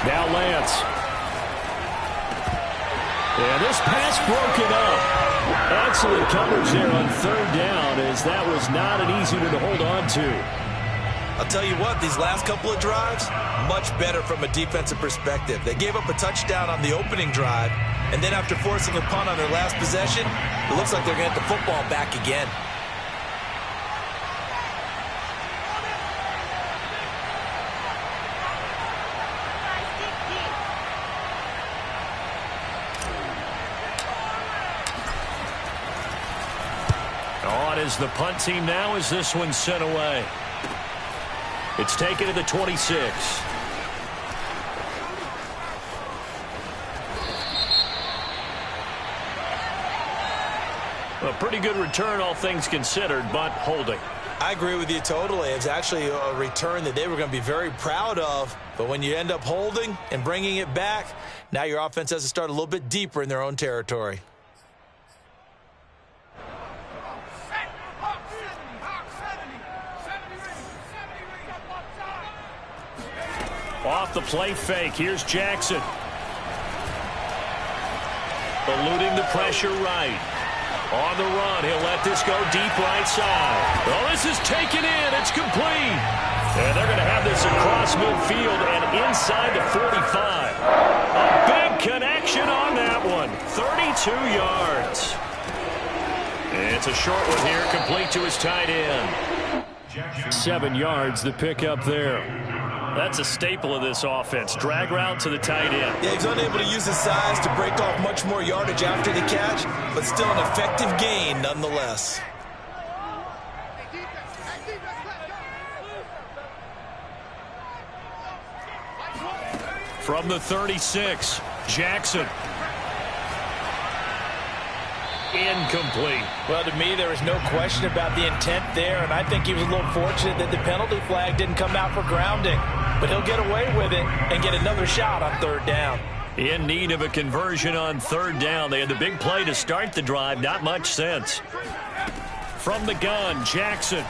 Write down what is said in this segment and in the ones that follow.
Now Lance. And this pass broken up. Excellent coverage there on third down, as that was not an easy one to hold on to. I'll tell you what, these last couple of drives, much better from a defensive perspective. They gave up a touchdown on the opening drive, and then after forcing a punt on their last possession, it looks like they're going to get the football back again. On is the punt team now as this one's sent away. It's taken to the 26. A pretty good return, all things considered, but holding. I agree with you totally. It's actually a return that they were going to be very proud of. But when you end up holding and bringing it back, now your offense has to start a little bit deeper in their own territory. Off the play fake. Here's Jackson. Eluding the pressure right. On the run, he'll let this go deep right side. Oh, this is taken in. It's complete. And they're going to have this across midfield and inside the 45. A big connection on that one. 32 yards. It's a short one here, complete to his tight end. 7 yards, the pickup there. That's a staple of this offense. Drag route to the tight end. Yeah, he's unable to use his size to break off much more yardage after the catch, but still an effective gain nonetheless. From the 36, Jackson. Incomplete. Well, to me, there was no question about the intent there, and I think he was a little fortunate that the penalty flag didn't come out for grounding. But he'll get away with it and get another shot on third down. In need of a conversion on third down. They had the big play to start the drive. Not much sense. From the gun, Jackson.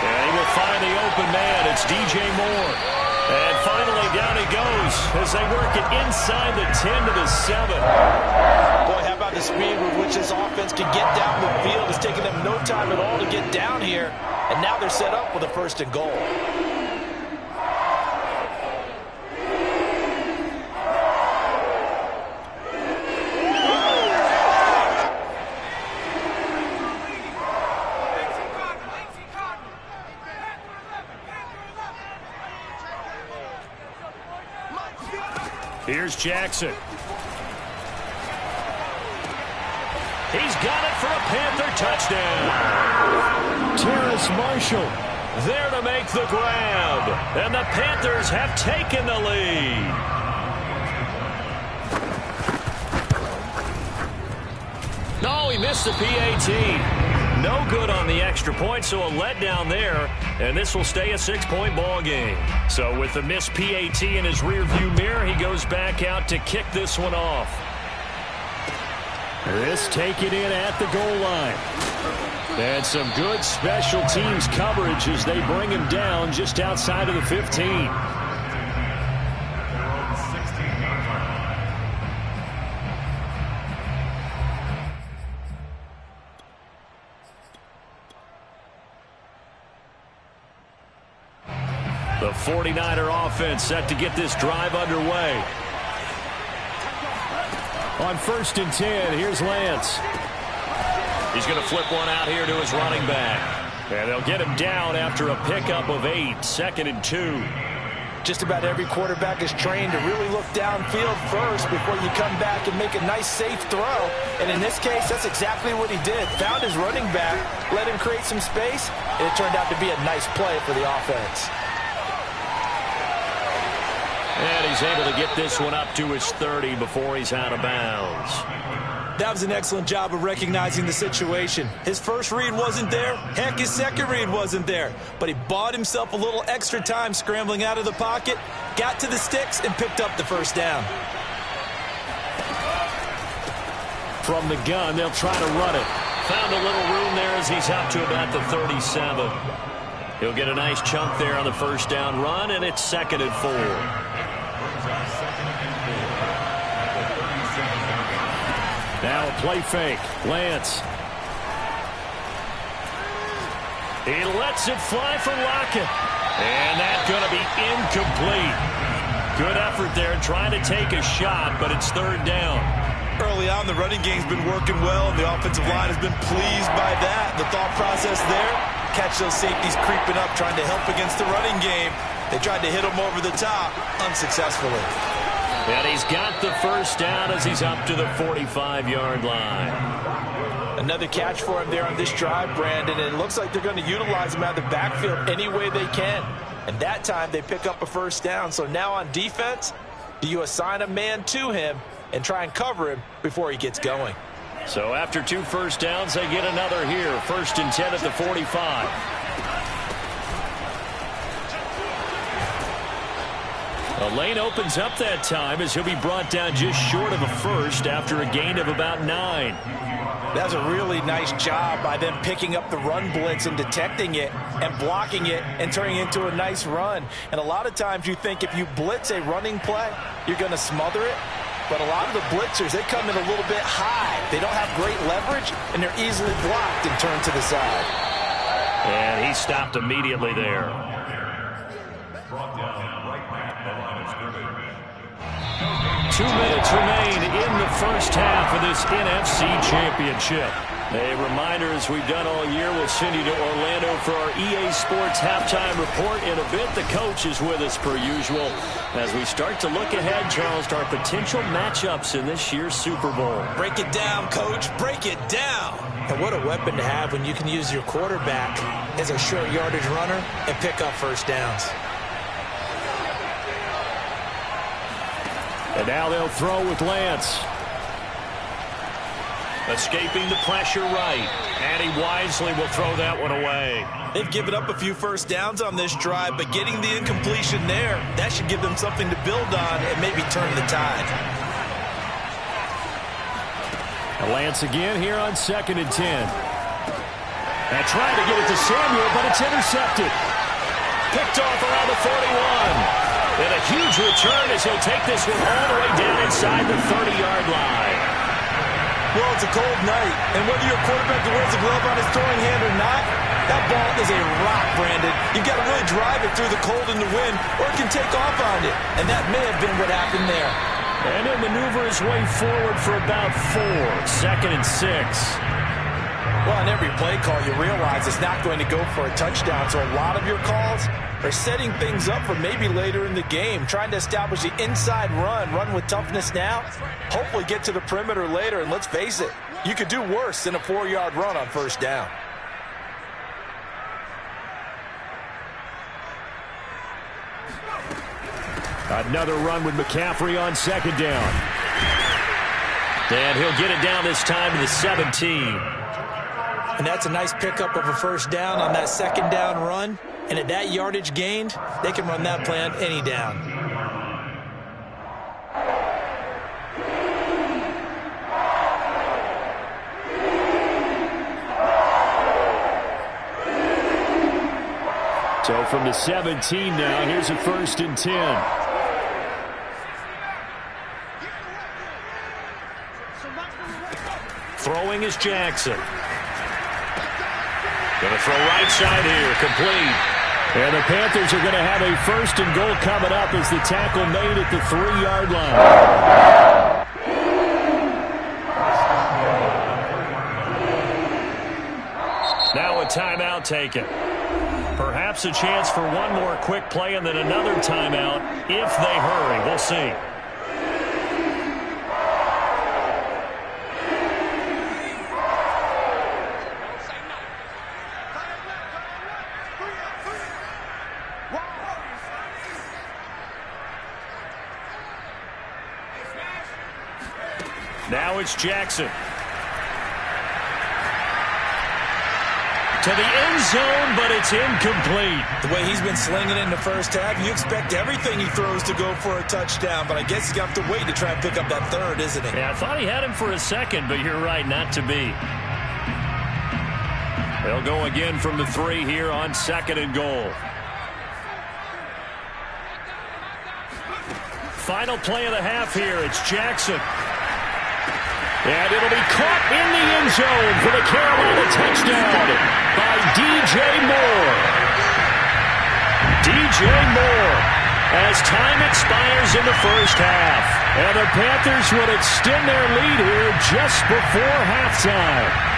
And he will find the open man. It's DJ Moore. And finally down he goes as they work it inside the 10 to the 7. Boy, how about the speed with which this offense can get down the field? It's taken them no time at all to get down here. And now they're set up with a first and goal. Here's Jackson. He's got it for a Panther touchdown. Terrace Marshall there to make the grab. And the Panthers have taken the lead. No, he missed the PAT. No good on the extra point, so a letdown there. And this will stay a 6-point ball game. So with the missed PAT in his rearview mirror, he goes back out to kick this one off. This taken in at the goal line. And some good special teams coverage as they bring him down just outside of the 15. The 49er offense set to get this drive underway. On 1st and 10, here's Lance. He's going to flip one out here to his running back. And they'll get him down after a pickup of 8, 2nd and 2. Just about every quarterback is trained to really look downfield first before you come back and make a nice, safe throw. And in this case, that's exactly what he did. Found his running back, let him create some space, and it turned out to be a nice play for the offense. And he's able to get this one up to his 30 before he's out of bounds. That was an excellent job of recognizing the situation. His first read wasn't there. Heck, his second read wasn't there. But he bought himself a little extra time scrambling out of the pocket, got to the sticks, and picked up the first down. From the gun, they'll try to run it. Found a little room there as he's out to about the 37. He'll get a nice chunk there on the first down run, and it's 2nd and 4. Now a play fake. Lance. He lets it fly for Lockett. And that's going to be incomplete. Good effort there trying to take a shot, but it's 3rd down. Early on, the running game's been working well, and the offensive line has been pleased by that. The thought process there, catch those safeties creeping up, trying to help against the running game. They tried to hit him over the top, unsuccessfully. And he's got the first down as he's up to the 45-yard line. Another catch for him there on this drive, Brandon, and it looks like they're going to utilize him out of the backfield any way they can. And that time, they pick up a first down. So now on defense, do you assign a man to him and try and cover him before he gets going? So after 2 first downs, they get another here. 1st and 10 at the 45. The lane opens up that time as he'll be brought down just short of a first after a gain of about 9. That's a really nice job by them picking up the run blitz and detecting it and blocking it and turning it into a nice run. And a lot of times you think if you blitz a running play, you're going to smother it. But a lot of the blitzers, they come in a little bit high. They don't have great leverage, and they're easily blocked and turned to the side. And he stopped immediately there. 2 minutes remain in the first half of this NFC Championship. A reminder, as we've done all year, we'll send you to Orlando for our EA Sports halftime report. In a bit, the coach is with us per usual as we start to look ahead, Charles, to our potential matchups in this year's Super Bowl. Break it down, Coach. Break it down. And what a weapon to have when you can use your quarterback as a short yardage runner and pick up first downs. And now they'll throw with Lance. Escaping the pressure right. And he wisely will throw that one away. They've given up a few first downs on this drive, but getting the incompletion there, that should give them something to build on and maybe turn the tide. Lance again here on 2nd and 10. And trying to get it to Samuel, but it's intercepted. Picked off around the 41. And a huge return as he'll take this one all the way down inside the 30-yard line. Well, it's a cold night, and whether you're a quarterback that wears a glove on his throwing hand or not, that ball is a rock, Brandon. You've got to really drive it through the cold and the wind, or it can take off on you. And that may have been what happened there. And he'll maneuver his way forward for about 4. 2nd and 6. Well, on every play call, you realize it's not going to go for a touchdown. So a lot of your calls are setting things up for maybe later in the game, trying to establish the inside run with toughness now, hopefully get to the perimeter later. And let's face it, you could do worse than a 4-yard run on first down. Another run with McCaffrey on 2nd down. And he'll get it down this time to the 17. And that's a nice pickup of a first down on that 2nd down run. And at that yardage gained, they can run that play on any down. So from the 17 now, here's a 1st and 10. Throwing is Jackson. Going to throw right side here, complete. And the Panthers are going to have a 1st and goal coming up as the tackle made at the 3-yard line. Now a timeout taken. Perhaps a chance for one more quick play and then another timeout if they hurry. We'll see. Now it's Jackson. To the end zone, but it's incomplete. The way he's been slinging it in the first half, you expect everything he throws to go for a touchdown, but I guess he's going to have to wait to try and pick up that 3rd, isn't he? Yeah, I thought he had him for a second, but you're right, not to be. They'll go again from the 3 here on 2nd and goal. Final play of the half here. It's Jackson. And it'll be caught in the end zone for the Carolina touchdown by D.J. Moore. D.J. Moore as time expires in the first half. And the Panthers would extend their lead here just before halftime.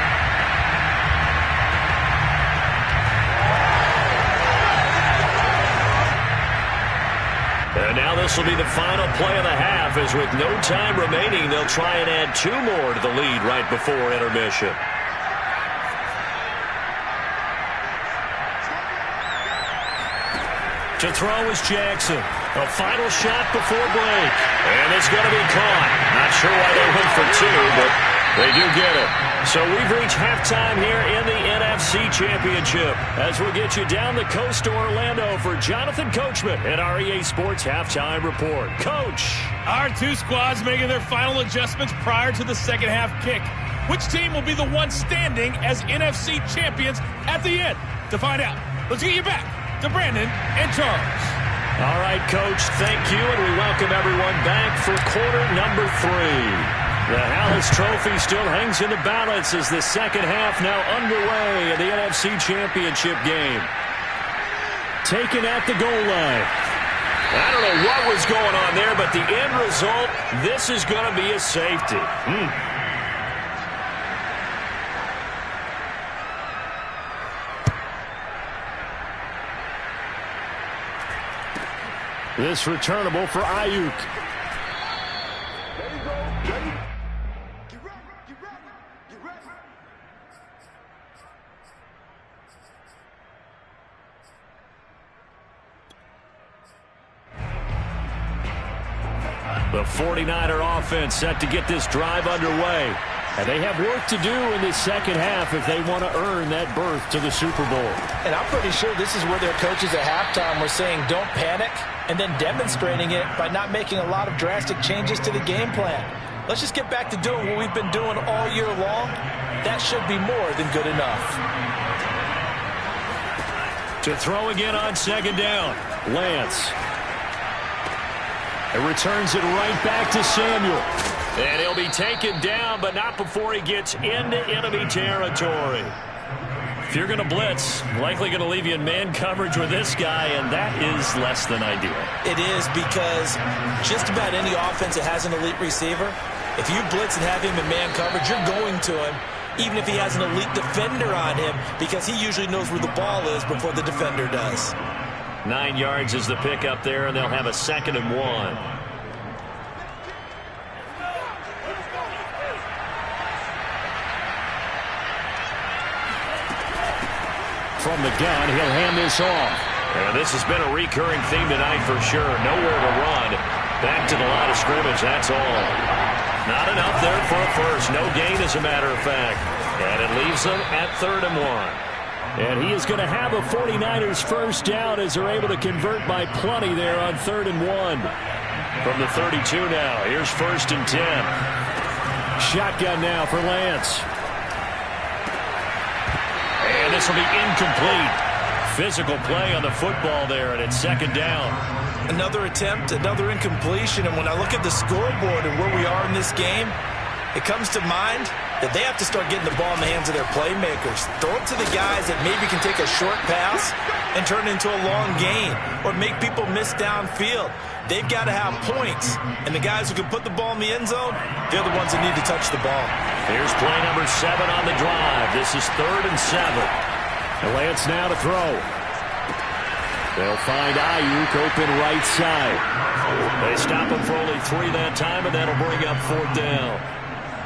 And now this will be the final play of the half, as with no time remaining, they'll try and add 2 more to the lead right before intermission. To throw is Jackson. A final shot before break. And it's going to be caught. Not sure why they went for 2, but they do get it. So we've reached halftime here in the NFC Championship as we'll get you down the coast to Orlando for Jonathan Coachman at our EA Sports Halftime Report. Coach. Our 2 squads making their final adjustments prior to the second half kick. Which team will be the one standing as NFC champions at the end? To find out, let's get you back to Brandon and Charles. All right, Coach, thank you, and we welcome everyone back for quarter number 3. The Hallis Trophy still hangs in the balance as the second half now underway in the NFC Championship game. Taken at the goal line. I don't know what was going on there, but the end result, this is going to be a safety. This returnable for Ayuk. The 49er offense set to get this drive underway. And they have work to do in the second half if they want to earn that berth to the Super Bowl. And I'm pretty sure this is where their coaches at halftime were saying don't panic, and then demonstrating it by not making a lot of drastic changes to the game plan. Let's just get back to doing what we've been doing all year long. That should be more than good enough. To throw again on second down, Lance. It returns it right back to Samuel. And he'll be taken down, but not before he gets into enemy territory. If you're going to blitz, likely going to leave you in man coverage with this guy, and that is less than ideal. It is, because just about any offense that has an elite receiver, if you blitz and have him in man coverage, you're going to him, even if he has an elite defender on him, because he usually knows where the ball is before the defender does. 9 yards is the pickup there, and they'll have a 2nd and 1. From the gun, he'll hand this off. And this has been a recurring theme tonight for sure. Nowhere to run. Back to the line of scrimmage, that's all. Not enough there for a first. No gain, as a matter of fact. And it leaves them at 3rd and 1. And he is going to have a 49ers first down as they're able to convert by plenty there on 3rd and 1. From the 32 now, here's 1st and 10. Shotgun now for Lance. And this will be incomplete. Physical play on the football there, and it's 2nd down. Another attempt, another incompletion, and when I look at the scoreboard and where we are in this game, it comes to mind that they have to start getting the ball in the hands of their playmakers. Throw it to the guys that maybe can take a short pass and turn it into a long gain or make people miss downfield. They've got to have points, and the guys who can put the ball in the end zone, they're the ones that need to touch the ball. Here's play number 7 on the drive. This is 3rd and 7. Lance now to throw. They'll find Ayuk open right side. They stop him for only 3 that time, and that'll bring up 4th down.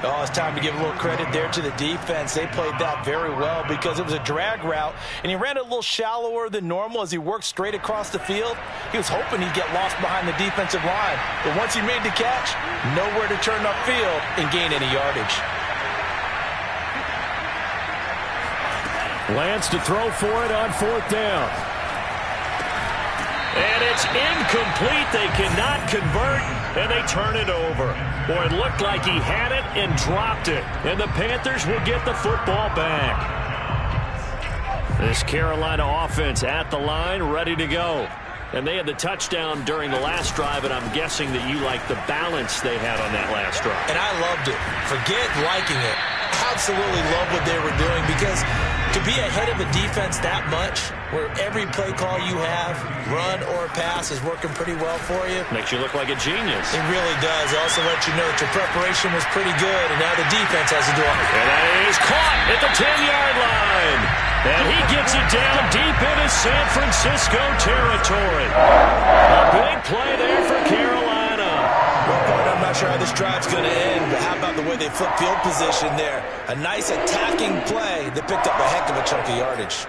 Oh, it's time to give a little credit there to the defense. They played that very well because it was a drag route, and he ran it a little shallower than normal as he worked straight across the field. He was hoping he'd get lost behind the defensive line, but once he made the catch, nowhere to turn upfield and gain any yardage. Lance to throw for it on 4th down. And it's incomplete. They cannot convert, and they turn it over. Boy, it looked like he had it and dropped it. And the Panthers will get the football back. This Carolina offense at the line, ready to go. And they had the touchdown during the last drive, and I'm guessing that you like the balance they had on that last drive. And I loved it. Forget liking it. Absolutely love what they were doing, because to be ahead of a defense that much, where every play call you have, run or pass, is working pretty well for you. Makes you look like a genius. It really does. It also lets you know that your preparation was pretty good, and now the defense has to do it. And that is caught at the 10-yard line. And he gets it down deep into San Francisco territory. A big play there for Carolina. I'm not sure how this drive's going to end, but how about the way they flip field position there? A nice attacking play that picked up a heck of a chunk of yardage.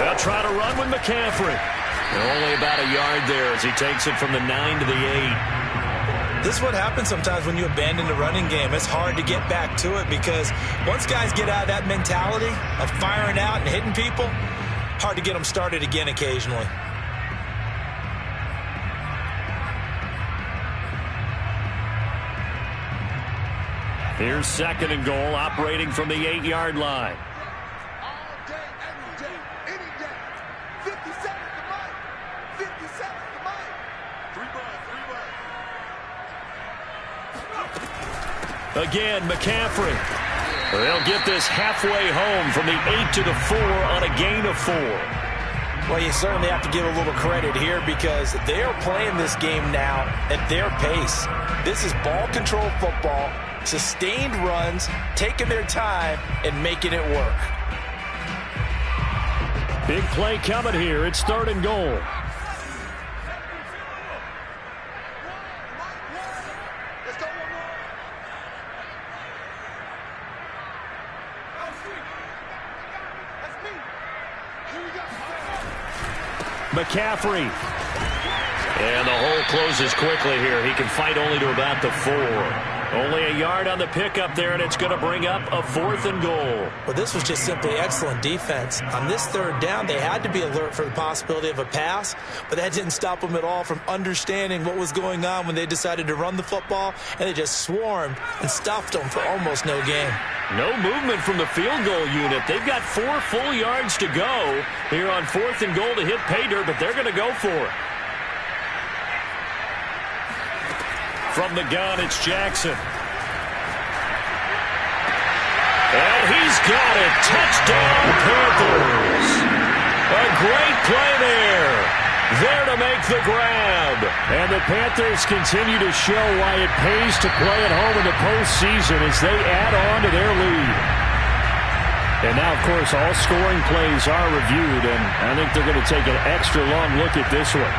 They'll try to run with McCaffrey. And only about a yard there as he takes it from the 9 to the 8. This is what happens sometimes when you abandon the running game. It's hard to get back to it, because once guys get out of that mentality of firing out and hitting people, hard to get them started again occasionally. Here's 2nd and goal, operating from the 8-yard line. Again, McCaffrey. They'll get this halfway home from the 8 to the 4 on a gain of 4. Well, you certainly have to give a little credit here, because they are playing this game now at their pace. This is ball control football, sustained runs, taking their time, and making it work. Big play coming here. It's 3rd and goal. McCaffrey. And the hole closes quickly here. He can fight only to about the 4. Only a yard on the pickup there, and it's going to bring up a 4th and goal. Well, this was just simply excellent defense. On this 3rd down, they had to be alert for the possibility of a pass, but that didn't stop them at all from understanding what was going on when they decided to run the football, and they just swarmed and stuffed them for almost no gain. No movement from the field goal unit. They've got 4 full yards to go here on 4th and goal to hit pay dirt, but they're going to go for it. From the gun, it's Jackson. And he's got it. Touchdown, Panthers. A great play there. There to make the grab. And the Panthers continue to show why it pays to play at home in the postseason as they add on to their lead. And now, of course, all scoring plays are reviewed, and I think they're going to take an extra long look at this one.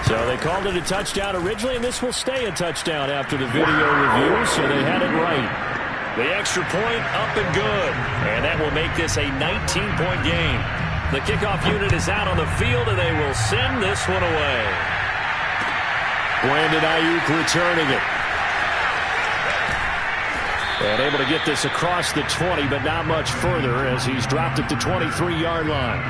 So they called it a touchdown originally, and this will stay a touchdown after the video review, so they had it right. The extra point up and good, and that will make this a 19-point game. The kickoff unit is out on the field, and they will send this one away. Brandon Ayuk returning it. And able to get this across the 20, but not much further as he's dropped at the 23-yard line.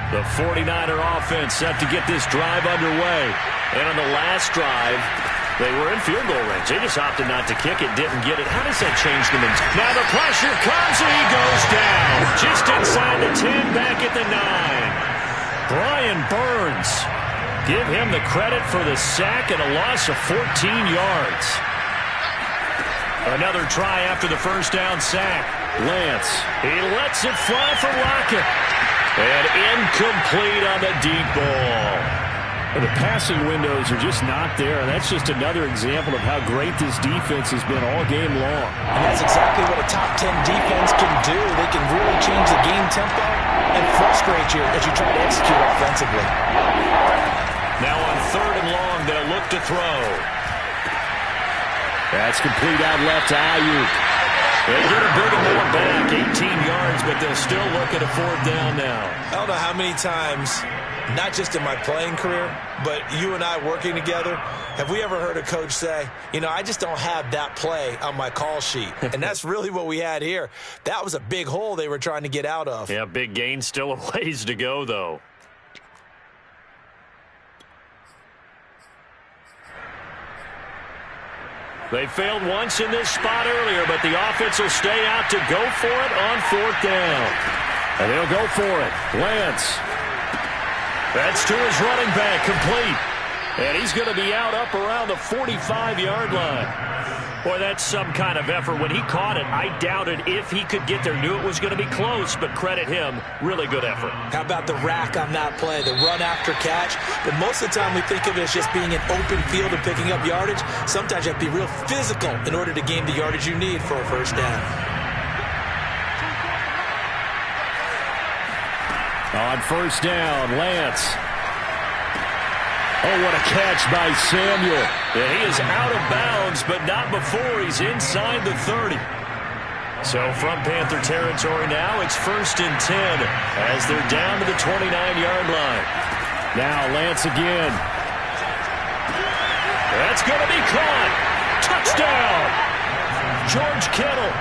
The 49er offense set to get this drive underway. And on the last drive, they were in field goal range. They just opted not to kick it, didn't get it. How does that change the mentality? Now the pressure comes, and he goes down. Just inside the 10, back at the 9. Brian Burns. Give him the credit for the sack and a loss of 14 yards. Another try after the first down sack. Lance. He lets it fly for Lockett. And incomplete on the deep ball. And the passing windows are just not there, and that's just another example of how great this defense has been all game long. And that's exactly what a top 10 defense can do. They can really change the game tempo and frustrate you as you try to execute offensively. Now on 3rd and long, they'll look to throw. That's complete out left to Ayuk. They get a bit more back, 18 yards but they'll still look at a fourth down now. I don't know how many times, not just in my playing career, but you and I working together, have we ever heard a coach say, you know, I just don't have that play on my call sheet. And that's really what we had here. That was a big hole they were trying to get out of. Yeah, big gain, still a ways to go, though. They failed once in this spot earlier, but the offense will stay out to go for it on fourth down. And they'll go for it. Lance. That's to his running back, complete. And he's going to be out up around the 45-yard line. Boy, that's some kind of effort. When he caught it, I doubted if he could get there. Knew it was going to be close, but credit him. Really good effort. How about the rack on that play, the run after catch? But most of the time we think of it as just being an open field and picking up yardage. Sometimes you have to be real physical in order to gain the yardage you need for a first down. On first down, Lance. Oh, what a catch by Samuel. And he is out of bounds, but not before he's inside the 30. So from Panther territory now, it's 1st and 10 as they're down to the 29-yard line. Now Lance again. That's going to be caught. Touchdown. George Kittle,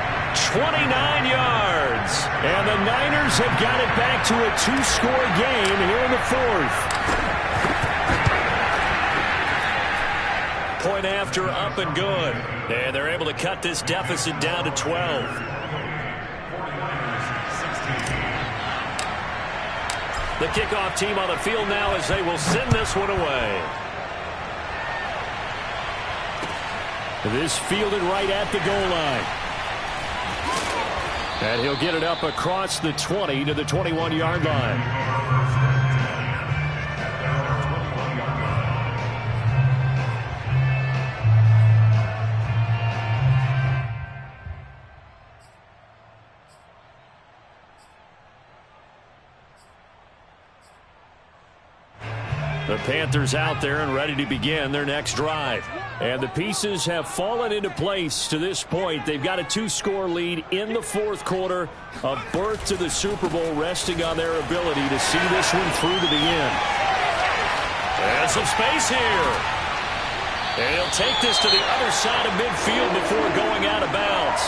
29 yards. And the Niners have got it back to a 2-score game here in the 4th. Point after, up and good. And they're able to cut this deficit down to 12. The kickoff team on the field now as they will send this one away. This fielded right at the goal line. And he'll get it up across the 20 to the 21-yard line. The Panthers out there and ready to begin their next drive. And the pieces have fallen into place to this point. They've got a 2-score lead in the 4th quarter. A berth to the Super Bowl resting on their ability to see this one through to the end. And some space here. And he'll take this to the other side of midfield before going out of bounds.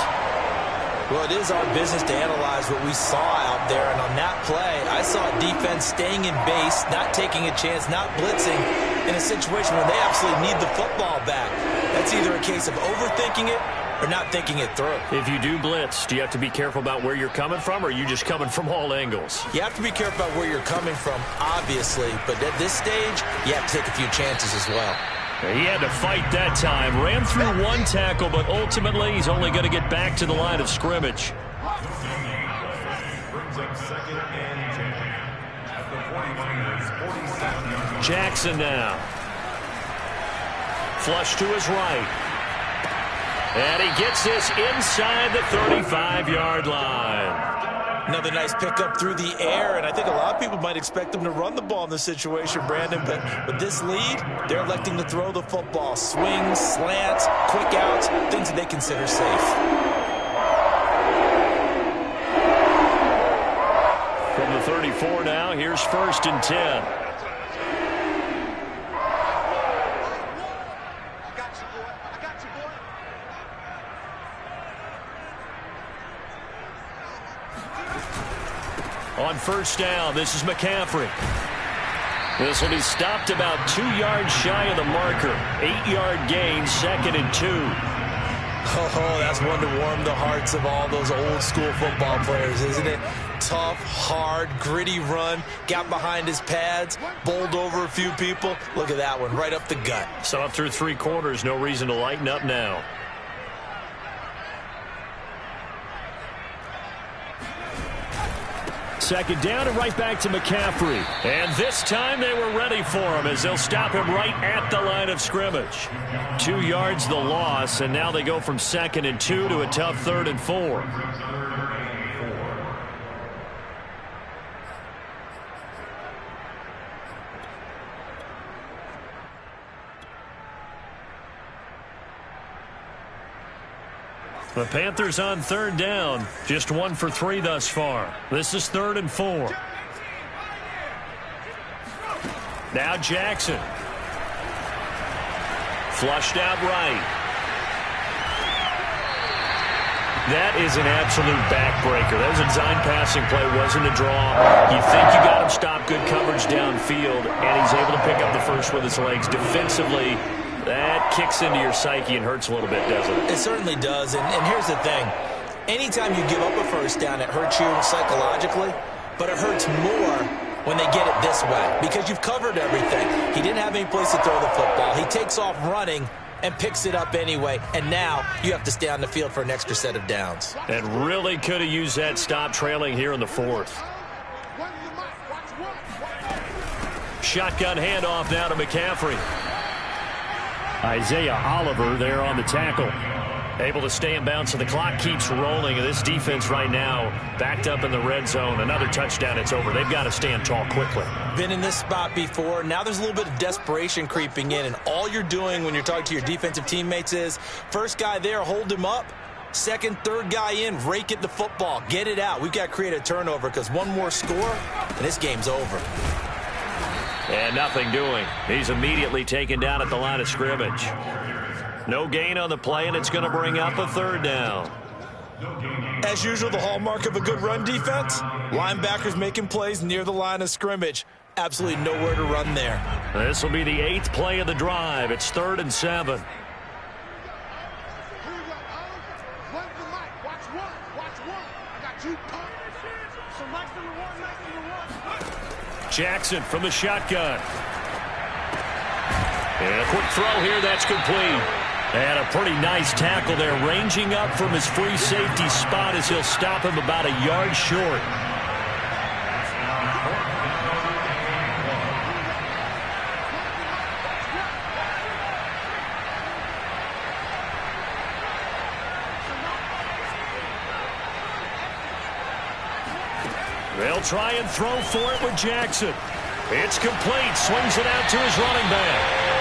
Well, it is our business to analyze what we saw out there. And on that play, I saw a defense staying in base, not taking a chance, not blitzing in a situation where they absolutely need the football back. That's either a case of overthinking it or not thinking it through. If you do blitz, do you have to be careful about where you're coming from, or are you just coming from all angles? You have to be careful about where you're coming from, obviously. But at this stage, you have to take a few chances as well. He had to fight that time. Ran through one tackle, but ultimately he's only going to get back to the line of scrimmage. Jackson now. Flush to his right. And he gets this inside the 35-yard line. Another nice pickup through the air, and I think a lot of people might expect them to run the ball in this situation, Brandon, but with this lead, they're electing to throw the football. Swings, slants, quick outs, things that they consider safe. From the 34 now, here's 1st and 10. On first down, this is McCaffrey. This will be stopped about 2 yards shy of the marker. 8-yard gain, 2nd and 2. Oh, that's one to warm the hearts of all those old school football players, isn't it? Tough, hard, gritty run. Got behind his pads, bowled over a few people. Look at that one, right up the gut. So up through 3 quarters, no reason to lighten up now. Second down and right back to McCaffrey. And this time they were ready for him as they'll stop him right at the line of scrimmage. 2 yards the loss, and now they go from 2nd and 2 to a tough 3rd and 4. The Panthers on third down. Just 1 for 3 thus far. This is 3rd and 4. Now Jackson. Flushed out right. That is an absolute backbreaker. That was a design passing play, wasn't a draw. You think you got him stop good coverage downfield, and he's able to pick up the first with his legs. Defensively, that kicks into your psyche and hurts a little bit, doesn't it? It certainly does, and here's the thing. Anytime you give up a first down, it hurts you psychologically, but it hurts more when they get it this way because you've covered everything. He didn't have any place to throw the football. He takes off running and picks it up anyway, and now you have to stay on the field for an extra set of downs. And really could have used that stop trailing here in the 4th. Shotgun handoff now to McCaffrey. Isaiah Oliver there on the tackle. Able to stay in bounds, so the clock keeps rolling. And this defense right now backed up in the red zone. Another touchdown, it's over. They've got to stand tall quickly. Been in this spot before. Now there's a little bit of desperation creeping in, and all you're doing when you're talking to your defensive teammates is first guy there, hold him up. Second, third guy in, rake at the football. Get it out. We've got to create a turnover because one more score, and this game's over. And nothing doing. He's immediately taken down at the line of scrimmage. No gain on the play, and it's going to bring up a 3rd down. As usual, the hallmark of a good run defense, linebackers making plays near the line of scrimmage. Absolutely nowhere to run there. This will be the 8th play of the drive. It's 3rd and 7. Jackson from the shotgun. And a quick throw here, that's complete. And a pretty nice tackle there, ranging up from his free safety spot as he'll stop him about a yard short. They'll try and throw for it with Jackson. It's complete. Swings it out to his running back.